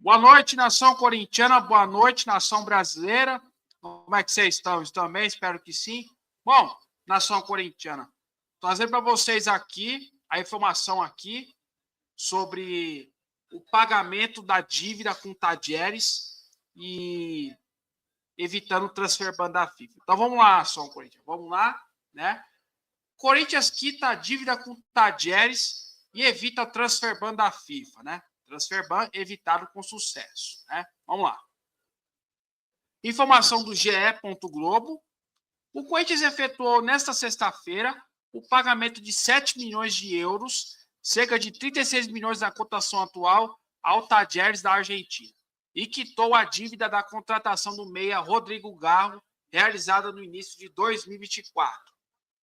Boa noite, nação corintiana. Boa noite, nação brasileira. Como é que vocês estão? Estão bem? Espero que sim. Bom, nação corintiana, trazer para vocês aqui a informação aqui sobre o pagamento da dívida com o Tadieres e evitando o transfer ban da FIFA. Então vamos lá, nação corintiana. Vamos lá, né? Corinthians quita a dívida com o Tadieres e evita o transfer ban da FIFA, né? Transfer ban evitado com sucesso, né? Vamos lá. Informação do GE. Globo. O Corinthians efetuou nesta sexta-feira o pagamento de 7 milhões de euros, cerca de 36 milhões na cotação atual, ao Tadieres da Argentina, e quitou a dívida da contratação do meia Rodrigo Garro, realizada no início de 2024.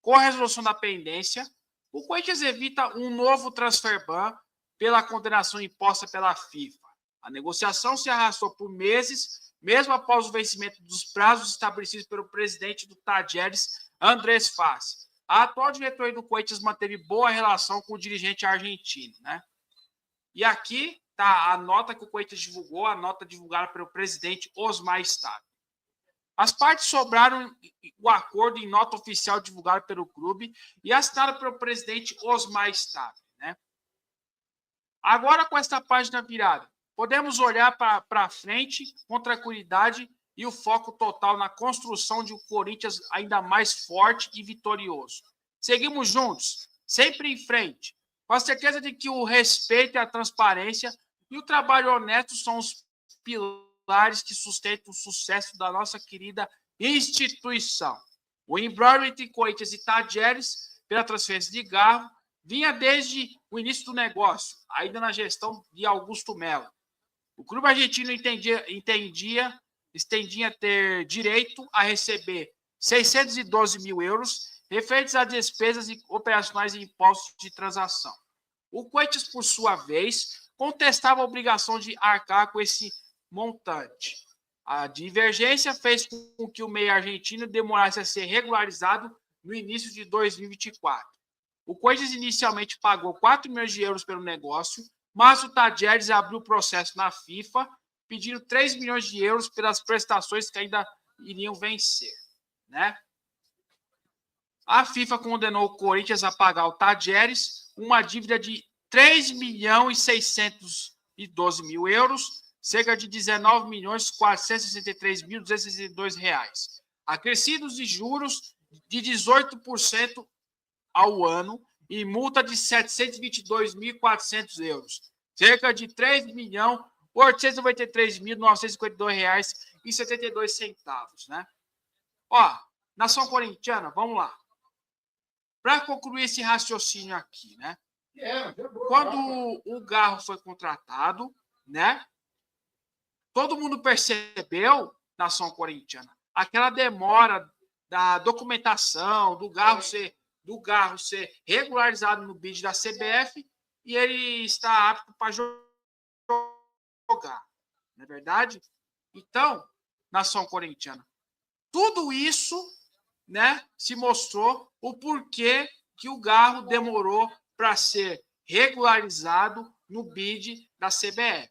Com a resolução da pendência, o Corinthians evita um novo transfer ban pela condenação imposta pela FIFA. A negociação se arrastou por meses, mesmo após o vencimento dos prazos estabelecidos pelo presidente do Tadieres, Andrés Fassi. A atual diretoria do Corinthians manteve boa relação com o dirigente argentino, né? E aqui está a nota que o Corinthians divulgou, a nota divulgada pelo presidente Osmar Stagni. As partes sobraram o acordo em nota oficial divulgada pelo clube e assinada pelo presidente Osmar Stagni, né? Agora, com esta página virada, podemos olhar para frente com tranquilidade e o foco total na construção de um Corinthians ainda mais forte e vitorioso. Seguimos juntos, sempre em frente, com a certeza de que o respeito e a transparência e o trabalho honesto são os pilares que sustentam o sucesso da nossa querida instituição. O imbróglio entre Corinthians e Tadieres pela transferência de Garro vinha desde o início do negócio, ainda na gestão de Augusto Melo. O clube argentino estendia ter direito a receber 612 mil euros referentes a despesas operacionais e impostos de transação. O Corinthians, por sua vez, contestava a obrigação de arcar com esse montante. A divergência fez com que o meio argentino demorasse a ser regularizado no início de 2024. O Corinthians inicialmente pagou 4 milhões de euros pelo negócio, mas o Tadieres abriu o processo na FIFA, pedindo 3 milhões de euros pelas prestações que ainda iriam vencer, né? A FIFA condenou o Corinthians a pagar ao Tadieres uma dívida de 3 milhões e 612 mil euros, cerca de 19 milhões 463.262 reais, acrescidos de juros de 18% ao ano e multa de 722.400 euros, cerca de 3.893.952 reais e 72 centavos, né? Ó, nação corintiana, vamos lá. Para concluir esse raciocínio aqui, né? Quando o Garro foi contratado, né? Todo mundo percebeu, nação corintiana, aquela demora da documentação, do Garro ser regularizado no bid da CBF e ele está apto para jogar. Não é verdade? Então, nação corintiana, tudo isso, né, se mostrou o porquê que o Garro demorou para ser regularizado no bid da CBF.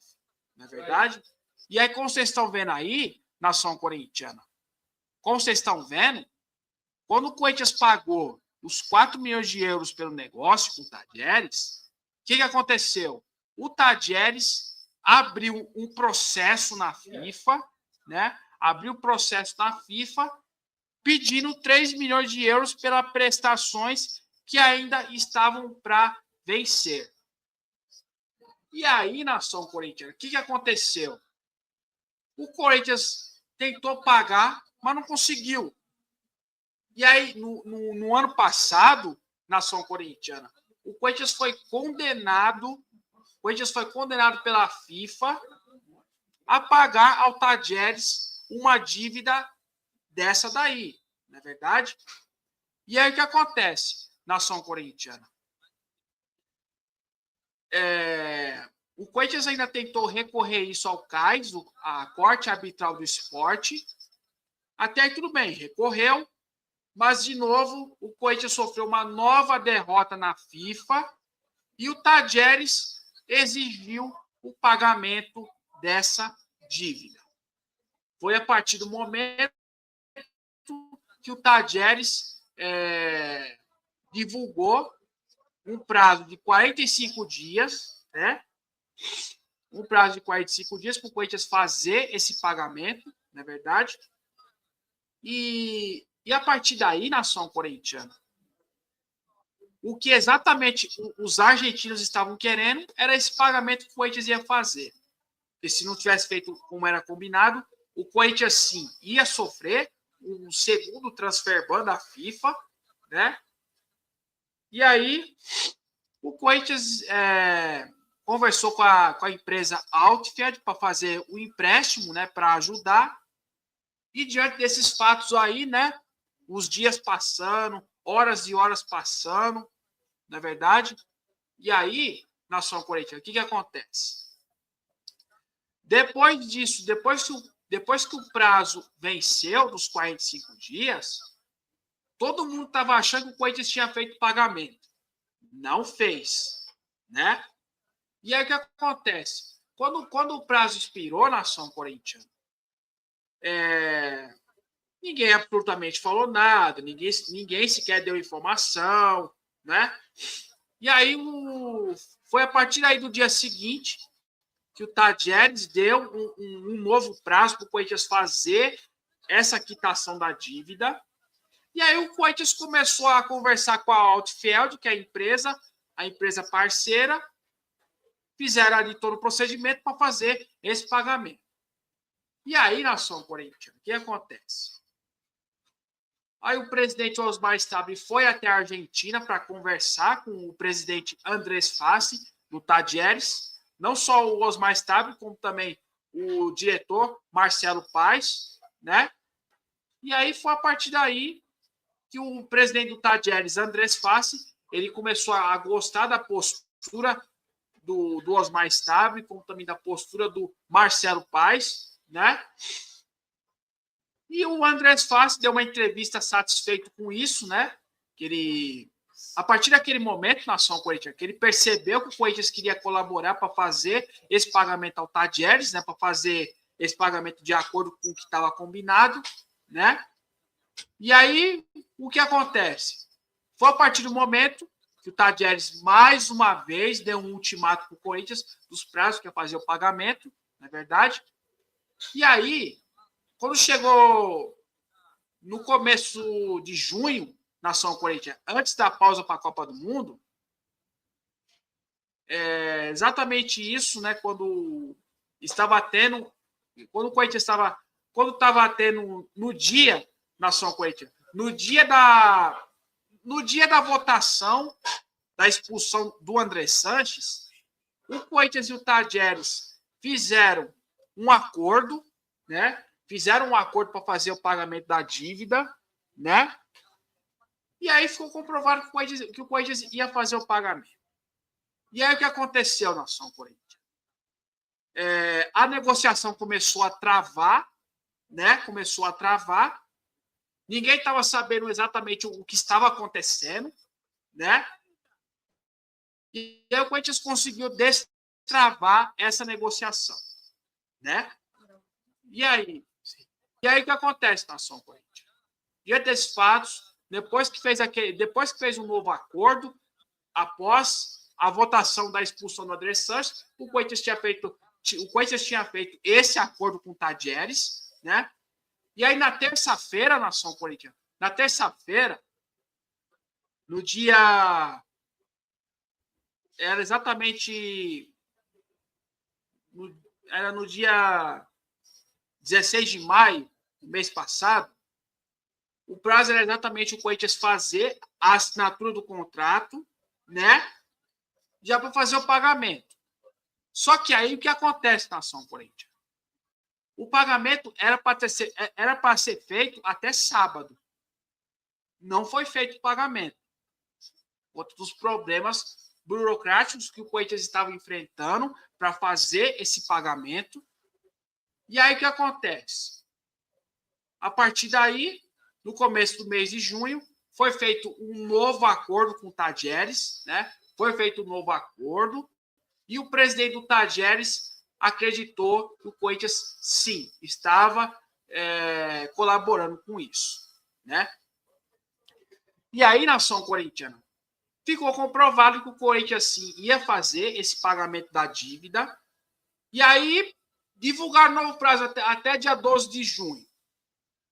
Não é verdade? E aí, como vocês estão vendo aí, nação corintiana, como vocês estão vendo, quando o Corinthians pagou os 4 milhões de euros pelo negócio com o Tadieres, o que aconteceu? O Tadieres abriu um processo na FIFA, né? Abriu processo na FIFA pedindo 3 milhões de euros pelas prestações que ainda estavam para vencer. E aí, nação corintiana, o que aconteceu? O Corinthians tentou pagar, mas não conseguiu. E aí, no ano passado, nação corintiana, o Corinthians foi condenado pela FIFA a pagar ao Tadieres uma dívida dessa daí, não é verdade? E aí o que acontece, nação corintiana? O Corinthians ainda tentou recorrer isso ao CAIS, a Corte Arbitral do Esporte. Até aí tudo bem, recorreu, mas de novo o Corinthians sofreu uma nova derrota na FIFA e o Tadieres exigiu o pagamento dessa dívida. Foi a partir do momento que o Tadieres divulgou um prazo de 45 dias, né? Um prazo de 45 dias para o Corinthians fazer esse pagamento, não é verdade? E a partir daí, nação corintiana, o que exatamente os argentinos estavam querendo era esse pagamento que o Corinthians ia fazer. Porque se não tivesse feito como era combinado, o Corinthians, sim, ia sofrer um segundo transfer ban da FIFA, né? E aí, o Corinthians conversou com a empresa Altfeld para fazer o empréstimo, né, para ajudar. E diante desses fatos aí, né, os dias passando, horas e horas passando, não é verdade? E aí, nação corintiana, o que acontece? Depois disso, depois que o prazo venceu dos 45 dias, todo mundo estava achando que o Corinthians tinha feito pagamento. Não fez, né? E aí o que acontece? Quando o prazo expirou, nação corintiana, ninguém absolutamente falou nada, ninguém sequer deu informação, né? E aí foi a partir daí do dia seguinte que o Tadieres deu um novo prazo para o Corinthians fazer essa quitação da dívida. E aí o Corinthians começou a conversar com a Altfeld, que é a empresa parceira, fizeram ali todo o procedimento para fazer esse pagamento. E aí, nação corintiana, o que acontece? Aí o presidente Osmar Stabile foi até a Argentina para conversar com o presidente Andrés Fassi, do Tadieres, não só o Osmar Stabile, como também o diretor Marcelo Paes, né? E aí foi a partir daí que o presidente do Tadieres, Andrés Fassi, ele começou a gostar da postura do Osmar Stabile, como também da postura do Marcelo Paes, né? E o Andrés Fassi deu uma entrevista satisfeito com isso, né? Que ele, a partir daquele momento, nação corintiana, que ele percebeu que o Corinthians queria colaborar para fazer esse pagamento ao Tadieres, né? Para fazer esse pagamento de acordo com o que estava combinado, né? E aí, o que acontece? Foi a partir do momento que o Tadieres, mais uma vez, deu um ultimato para o Corinthians dos prazos que ia fazer o pagamento, não é verdade? E aí, quando chegou no começo de junho, nação corintiana, antes da pausa para a Copa do Mundo, exatamente isso, né? Quando estava tendo, quando o Corinthians estava tendo no dia, nação corintiana, no dia da votação da expulsão do André Sanches, o Corinthians e o Tadieres fizeram um acordo, né? Fizeram um acordo para fazer o pagamento da dívida, né? E aí ficou comprovado que o Corinthians ia fazer o pagamento. E aí o que aconteceu, nação corintiana? A negociação começou a travar, né? Começou a travar. Ninguém estava sabendo exatamente o que estava acontecendo, né? E aí o Corinthians conseguiu destravar essa negociação, né? E aí o que acontece, nação corintiana? Diante desses fatos, depois que fez um novo acordo, após a votação da expulsão do André Sanches, o Corinthians tinha feito esse acordo com o Tadieres, né? E aí, na terça-feira, nação corintiana, na terça-feira, no dia... Era exatamente... Era no dia 16 de maio, do mês passado, o prazo era exatamente o Corinthians fazer a assinatura do contrato, né? Já para fazer o pagamento. Só que aí o que acontece, nação corintiana? O pagamento era para ser feito até sábado. Não foi feito o pagamento. Outro dos problemas burocráticos que o Corinthians estava enfrentando para fazer esse pagamento. E aí o que acontece? A partir daí, no começo do mês de junho, foi feito um novo acordo com o Tadieres, né? Foi feito um novo acordo e o presidente do Tadieres acreditou que o Corinthians, sim, estava colaborando com isso, né? E aí, nação corintiana, ficou comprovado que o Corinthians, sim, ia fazer esse pagamento da dívida. E aí, divulgaram novo prazo até dia 12 de junho.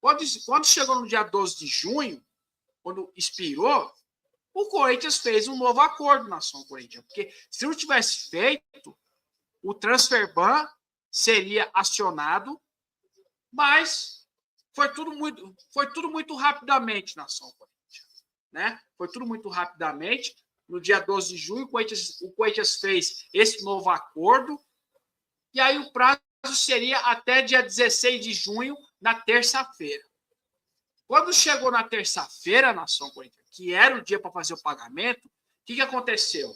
Quando chegou no dia 12 de junho, quando expirou, o Corinthians fez um novo acordo, nação corintiana. Porque se não tivesse feito, o transfer ban seria acionado, mas foi tudo muito rapidamente, nação corintiana, né? Foi tudo muito rapidamente. No dia 12 de junho, o Corinthians fez esse novo acordo, e aí o prazo seria até dia 16 de junho, na terça-feira. Quando chegou na terça-feira, nação corintiana, que era o dia para fazer o pagamento, o que aconteceu?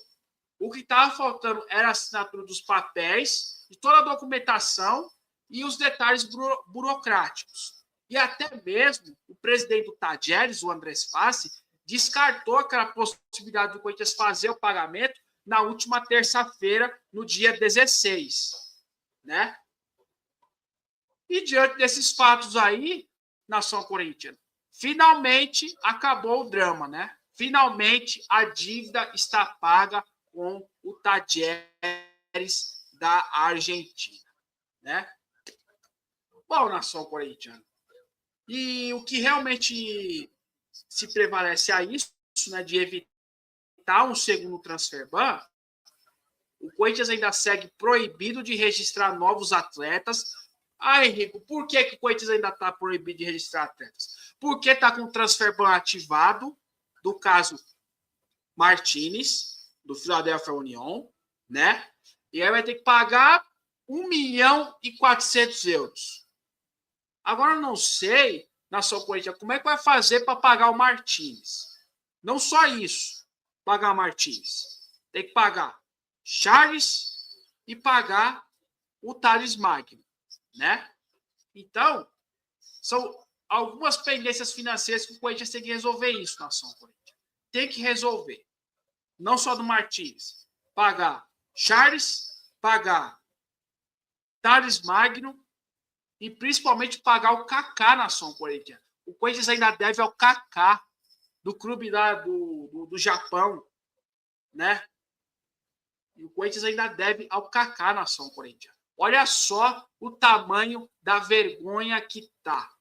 O que estava faltando era a assinatura dos papéis, de toda a documentação e os detalhes burocráticos. E até mesmo o presidente do Tajeres, o Andrés Fassi, descartou aquela possibilidade do Corinthians fazer o pagamento na última terça-feira, no dia 16, né? E diante desses fatos aí, nação corintiana, finalmente acabou o drama, né? Finalmente a dívida está paga com o Tajeres da Argentina, né? Bom, nação corintiana. E o que realmente se prevalece a isso, né, de evitar um segundo transfer ban, o Corinthians ainda segue proibido de registrar novos atletas. Ah, Henrique, por que o Corinthians ainda está proibido de registrar atletas? Porque está com o transfer ban ativado, do caso Martinez, do Philadelphia Union, né? E aí vai ter que pagar 1.400.000 euros. Agora eu não sei, nação corintiana, como é que vai fazer para pagar o Martinez? Não só isso, pagar o Martinez. Tem que pagar Charles e pagar o Thales Magno, né? Então, são algumas pendências financeiras que o Corinthians tem que resolver isso, nação corintiana. Tem que resolver. Não só do Martins. Pagar Charles, pagar Thales Magno e principalmente pagar o Kaká, nação corintiana. O Corinthians ainda deve ao Kaká, do clube lá do Japão, né? E o Corinthians ainda deve ao Kaká, nação corintiana. Olha só o tamanho da vergonha que tá.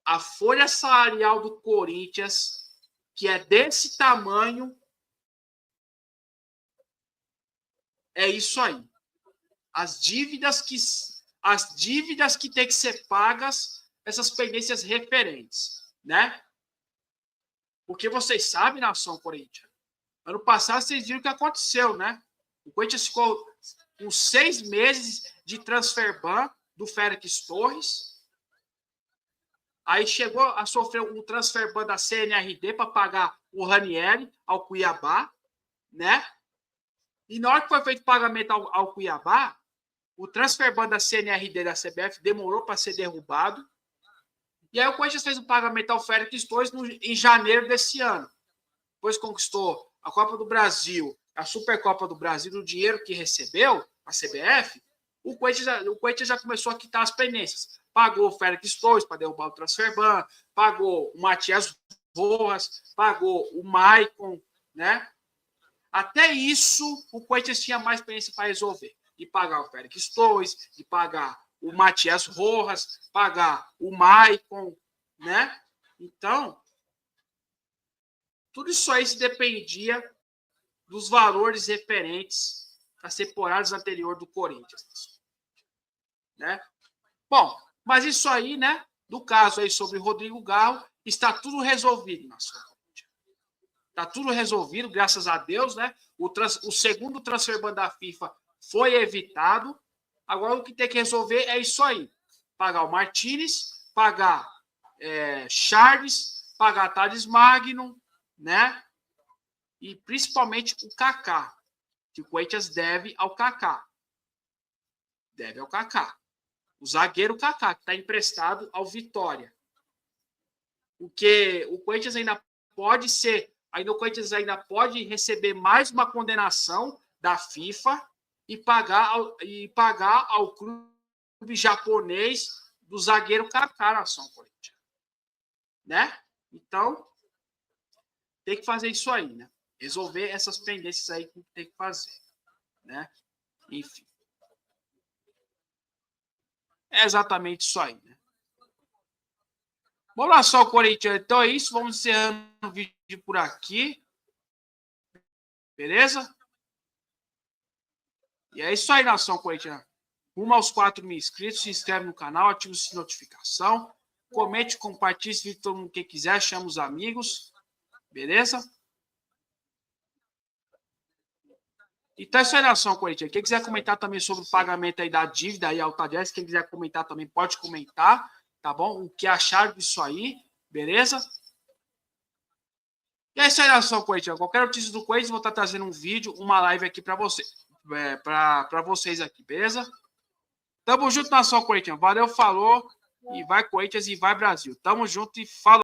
A folha salarial do Corinthians, que é desse tamanho, é isso aí. As dívidas que têm que ser pagas, essas pendências referentes, né? Porque vocês sabem, nação corintiana, ano passado vocês viram o que aconteceu, né? O Corinthians ficou com 6 meses de transfer ban do Félix Torres. Aí chegou a sofrer um transfer ban da CNRD para pagar o Ranieri ao Cuiabá, né? E na hora que foi feito o pagamento ao Cuiabá, o transfer ban da CNRD da CBF demorou para ser derrubado. E aí o Corinthians fez o pagamento ao Félix Torres em janeiro desse ano. Depois conquistou a Copa do Brasil, a Supercopa do Brasil, do dinheiro que recebeu a CBF, o Corinthians já começou a quitar as pendências. Pagou o Félix Torres para derrubar o transfer ban, pagou o Matias Rojas, pagou o Maicon, né? Até isso, o Corinthians tinha mais pendência para resolver. De pagar o Félix Torres, de pagar o Matias Rojas, pagar o Maicon, né? Então, tudo isso aí se dependia dos valores referentes às temporadas anteriores do Corinthians, né? Bom, mas isso aí, né? Do caso aí sobre Rodrigo Garro, está tudo resolvido na sua Corinthians. Está tudo resolvido, graças a Deus, né? O segundo transfer ban da FIFA foi evitado. Agora o que tem que resolver é isso aí: pagar o Martinez, pagar Charles, pagar Thales Magno, né? E principalmente o Kaká, que o Corinthians deve ao Kaká. Deve ao Kaká. O zagueiro Kaká, que está emprestado ao Vitória. Porque o Corinthians ainda pode ser, o Corinthians ainda pode receber mais uma condenação da FIFA, e pagar ao clube japonês do zagueiro Kaká, nação corintiana, né? Então, tem que fazer isso aí, né? Resolver essas pendências aí que tem que fazer, né? Enfim. É exatamente isso aí, né? Vamos lá, só, Corinthians. Então é isso. Vamos encerrando o vídeo por aqui. Beleza? E é isso aí, nação corintiana. Rumo aos 4.000 inscritos. Se inscreve no canal, ativa o sininho de notificação. Comente, compartilhe esse vídeo todo mundo que quiser. Chama os amigos. Beleza? Então é isso aí, nação corintiana. Quem quiser comentar também sobre o pagamento aí da dívida aí, AltaJazzz, quem quiser comentar também pode comentar, tá bom? O que acharam disso aí, beleza? E é isso aí, nação corintiana. Qualquer notícia do Corinthians, vou estar trazendo um vídeo, uma live aqui para vocês. Para vocês aqui, beleza? Tamo junto, nação corintiana. Valeu, falou. E vai Corinthians e vai Brasil. Tamo junto e falou.